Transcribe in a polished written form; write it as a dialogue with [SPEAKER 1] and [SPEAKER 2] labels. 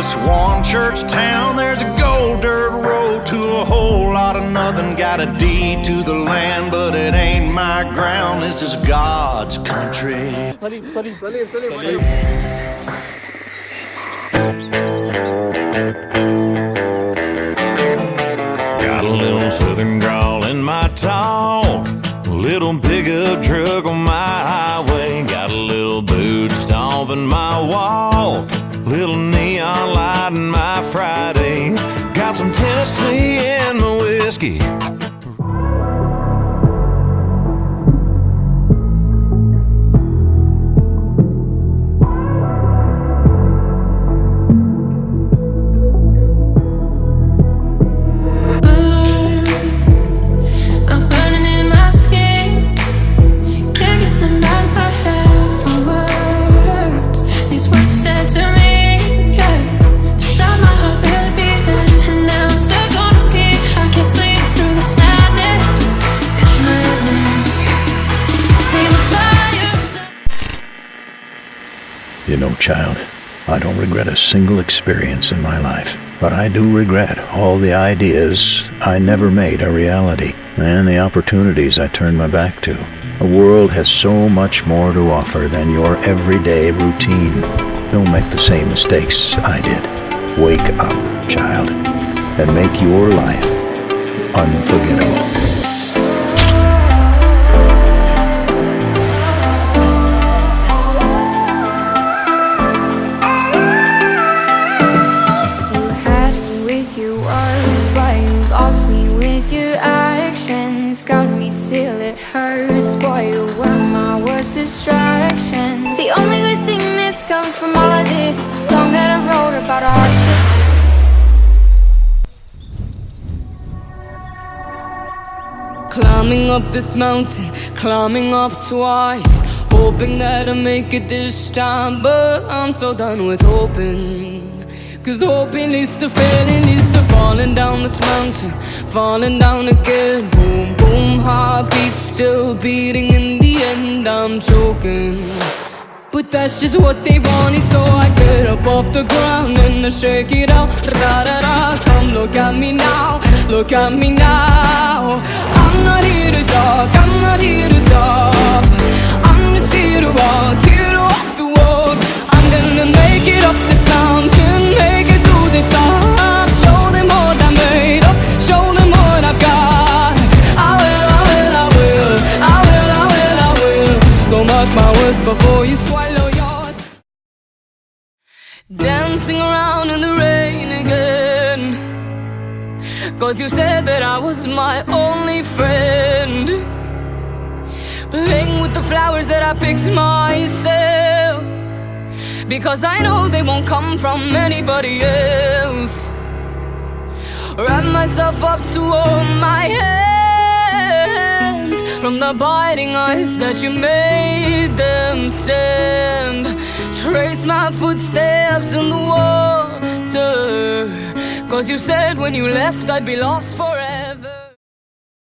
[SPEAKER 1] this one church town. There's a gold dirt road to a whole lot of nothing. Got a deed to the land, but it ain't my ground. This is God's country. Got a little southern drawl in my talk, a little pickup truck on my highway. Got a little boot stomp in my walk, little neon light in my Friday. Got some Tennessee in my whiskey.
[SPEAKER 2] You know, child, I don't regret a single experience in my life, but I do regret all the ideas I never made a reality and the opportunities I turned my back to. The world has so much more to offer than your everyday routine. Don't make the same mistakes I did. Wake up, child, and make your life unforgettable.
[SPEAKER 3] Lost me with your actions, got me till it hurts. Boy, you were my worst distraction. The only good thing that's come from all of this is a song that I wrote about our hearts.
[SPEAKER 4] Climbing up this mountain, climbing up twice, hoping that I make it this time, but I'm so done with hoping. 'Cause hoping leads to failing, leads to falling down this mountain, falling down again. Boom, boom, heartbeats still beating. In the end, I'm choking. But that's just what they wanted, so I get up off the ground and I shake it out. Ra-da-da, come look at me now, look at me now. I'm not here to talk, I'm not here to talk. I'm just here to walk the walk. I'm gonna make it up this mountain, make it to the top. Show them what I made of, show them what I've got. I will, I will, I will, I will, I will, I will. So mark my words before you swallow yours. Dancing around in the rain again, 'cause you said that I was my only friend. Playing with the flowers that I picked myself, because I know they won't come from anybody else. Wrap myself up to hold my hands from the biting eyes that you made them stand. Trace my footsteps in the water, 'cause you said when you left I'd be lost forever.